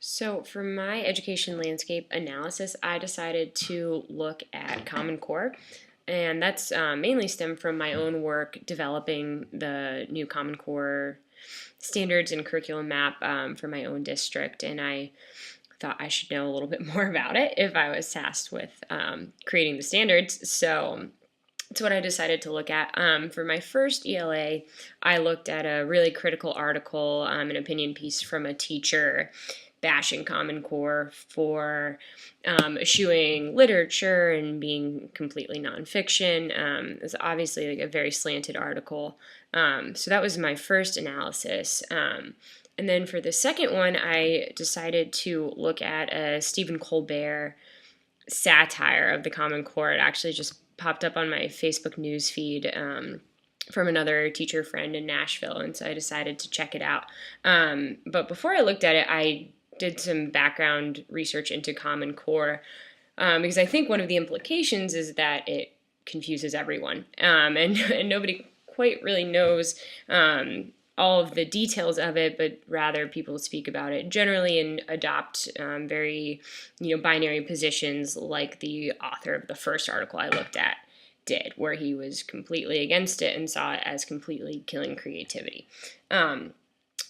So for my education landscape analysis, I decided to look at Common Core, and that's mainly stemmed from my own work developing the new Common Core standards and curriculum map for my own district, and I thought I should know a little bit more about it if I was tasked with creating the standards. So that's what I decided to look at. For my first ELA, I looked at a really critical article, an opinion piece from a teacher bashing Common Core for eschewing literature and being completely nonfiction. It's obviously like a very slanted article. So that was my first analysis. And then for the second one, I decided to look at a Stephen Colbert satire of the Common Core. It actually just popped up on my Facebook news feed from another teacher friend in Nashville, and so I decided to check it out. But before I looked at it, I did some background research into Common Core because I think one of the implications is that it confuses everyone, and nobody quite really knows all of the details of it, but rather people speak about it generally and adopt very, binary positions like the author of the first article I looked at did, where he was completely against it and saw it as completely killing creativity.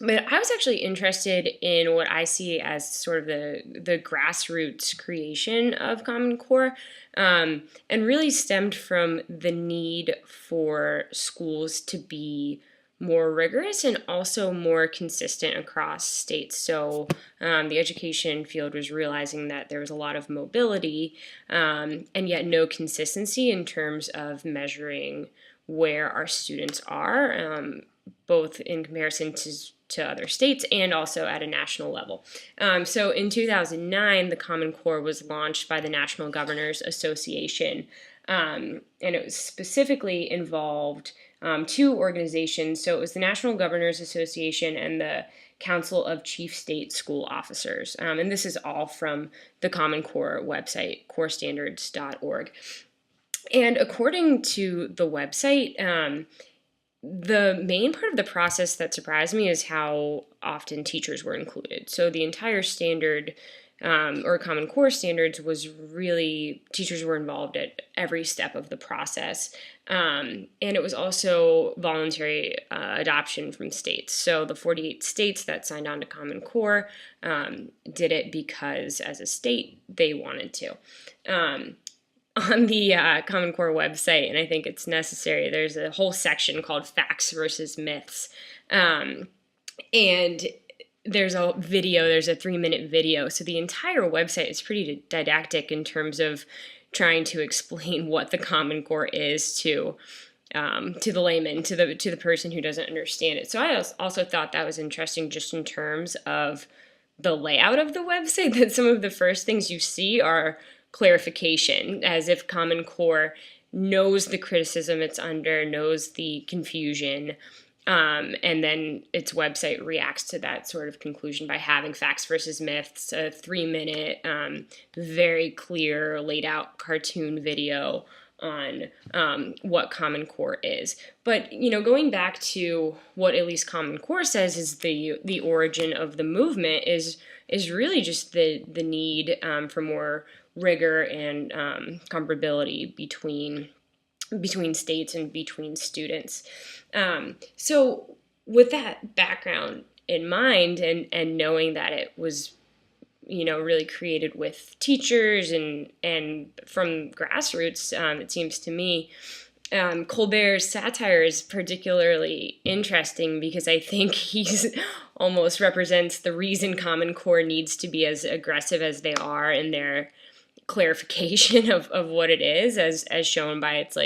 But I was actually interested in what I see as sort of the grassroots creation of Common Core, and really stemmed from the need for schools to be more rigorous and also more consistent across states. So the education field was realizing that there was a lot of mobility and yet no consistency in terms of measuring where our students are, both in comparison to other states and also at a national level. So in 2009, the Common Core was launched by the National Governors Association, and it was specifically involved two organizations. So it was the National Governors Association and the Council of Chief State School Officers. And this is all from the Common Core website, corestandards.org. And according to the website, the main part of the process that surprised me is how often teachers were included. So the entire standard or Common Core standards was really, teachers were involved at every step of the process. And it was also voluntary adoption from states. So the 48 states that signed on to Common Core did it because as a state they wanted to. On the Common Core website, and I think it's necessary, there's a whole section called Facts versus Myths. And there's a 3-minute video. So the entire website is pretty didactic in terms of trying to explain what the Common Core is to the layman, to the person who doesn't understand it. So I also thought that was interesting just in terms of the layout of the website, that some of the first things you see are clarification, as if Common Core knows the criticism it's under, knows the confusion, and then its website reacts to that sort of conclusion by having Facts versus Myths, a 3-minute, very clear, laid out cartoon video on what Common Core is. But, going back to what at least Common Core says is the origin of the movement is really just the need for more rigor and comparability between states and between students. So with that background in mind, and knowing that it was really created with teachers and from grassroots, it seems to me Colbert's satire is particularly interesting because I think he's almost represents the reason Common Core needs to be as aggressive as they are in their clarification of what it is, as shown by its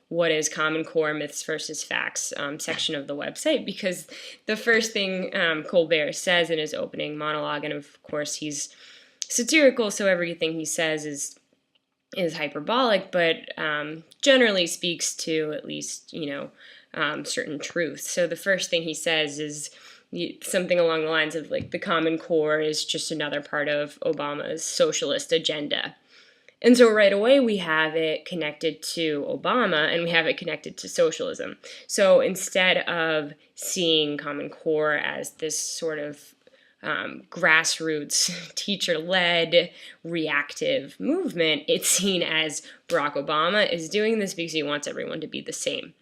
what is Common Core, Myths versus Facts section of the website. Because the first thing Colbert says in his opening monologue, and of course he's satirical, so everything he says is hyperbolic, but generally speaks to at least certain truths. So the first thing he says is something along the lines of the Common Core is just another part of Obama's socialist agenda. And so right away we have it connected to Obama and we have it connected to socialism. So instead of seeing Common Core as this sort of grassroots, teacher-led, reactive movement, it's seen as Barack Obama is doing this because he wants everyone to be the same.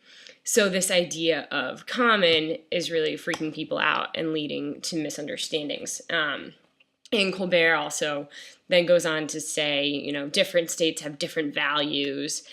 So this idea of common is really freaking people out and leading to misunderstandings. And Colbert also then goes on to say, different states have different values.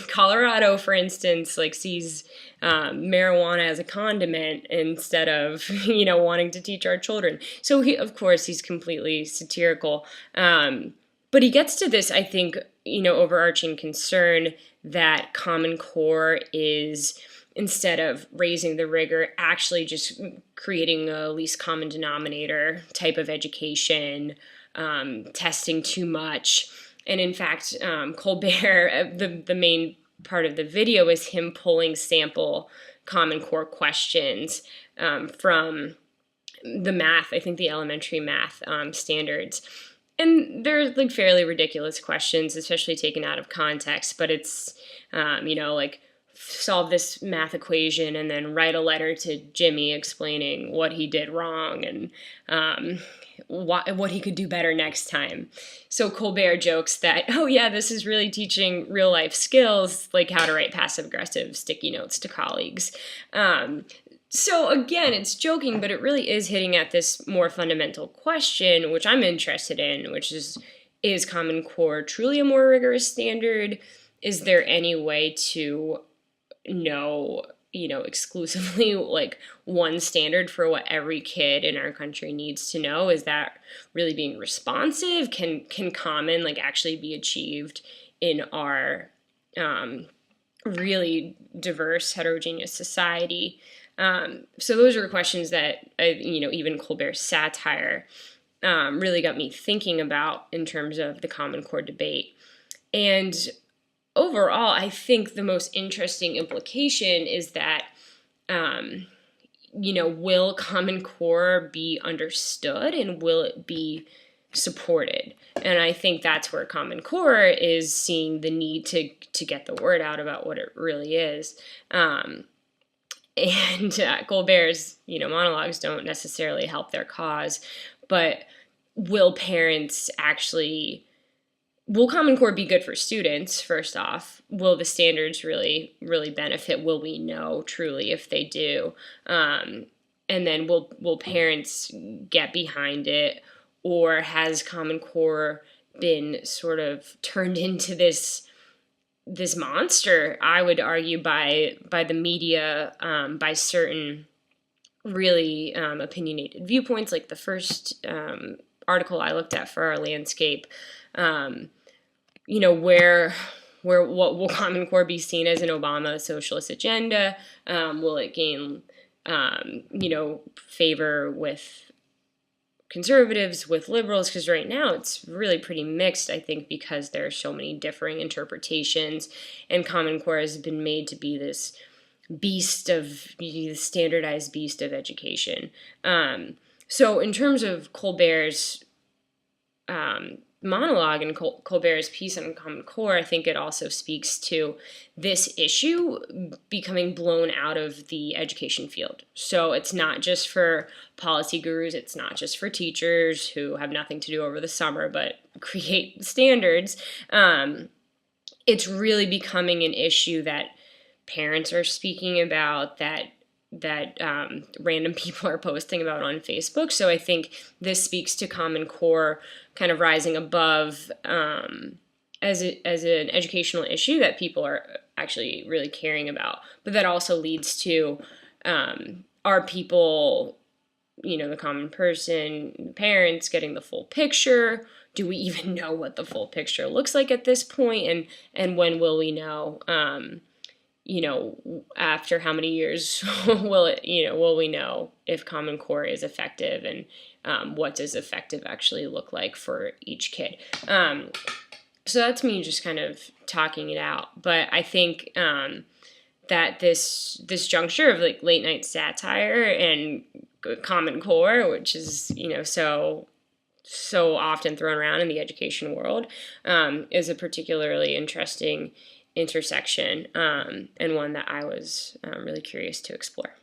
Colorado, for instance, sees marijuana as a condiment instead of, wanting to teach our children. So of course, he's completely satirical. But he gets to this, I think, overarching concern that Common Core is, instead of raising the rigor, actually just creating a least common denominator type of education, testing too much. And in fact, Colbert, the main part of the video is him pulling sample Common Core questions from the math, I think the elementary math standards. And they're fairly ridiculous questions, especially taken out of context, but it's, solve this math equation and then write a letter to Jimmy explaining what he did wrong and what he could do better next time. So Colbert jokes that, oh yeah, this is really teaching real life skills, like how to write passive aggressive sticky notes to colleagues. So again, it's joking, but it really is hitting at this more fundamental question, which I'm interested in, which is Common Core truly a more rigorous standard? Is there any way to know, exclusively one standard for what every kid in our country needs to know? Is that really being responsive? Can common actually be achieved in our really diverse, heterogeneous society? So those are questions that, even Colbert's satire really got me thinking about in terms of the Common Core debate. And overall, I think the most interesting implication is that, will Common Core be understood and will it be supported? And I think that's where Common Core is seeing the need to get the word out about what it really is. And Colbert's, monologues don't necessarily help their cause, but will Common Core be good for students, first off? Will the standards really, really benefit? Will we know truly if they do? And then will parents get behind it? Or has Common Core been sort of turned into this monster, I would argue, by the media, by certain really opinionated viewpoints, like the first article I looked at for our landscape, where what will Common Core be seen as an Obama socialist agenda? Will it gain, favor with conservatives, with liberals? Because right now it's really pretty mixed, I think, because there are so many differing interpretations, and Common Core has been made to be this standardized beast of education. So in terms of Colbert's monologue and Colbert's piece on Common Core, I think it also speaks to this issue becoming blown out of the education field. So it's not just for policy gurus, it's not just for teachers who have nothing to do over the summer but create standards. It's really becoming an issue that parents are speaking about, that random people are posting about on Facebook. So I think this speaks to Common Core kind of rising above as an educational issue that people are actually really caring about. But that also leads to, are people, the common person, parents, getting the full picture? Do we even know what the full picture looks like at this point? And when will we know? After how many years will we know if Common Core is effective, and what does effective actually look like for each kid? So that's me just kind of talking it out. But I think that this juncture of late night satire and Common Core, which is so often thrown around in the education world, is a particularly interesting intersection, and one that I was really curious to explore.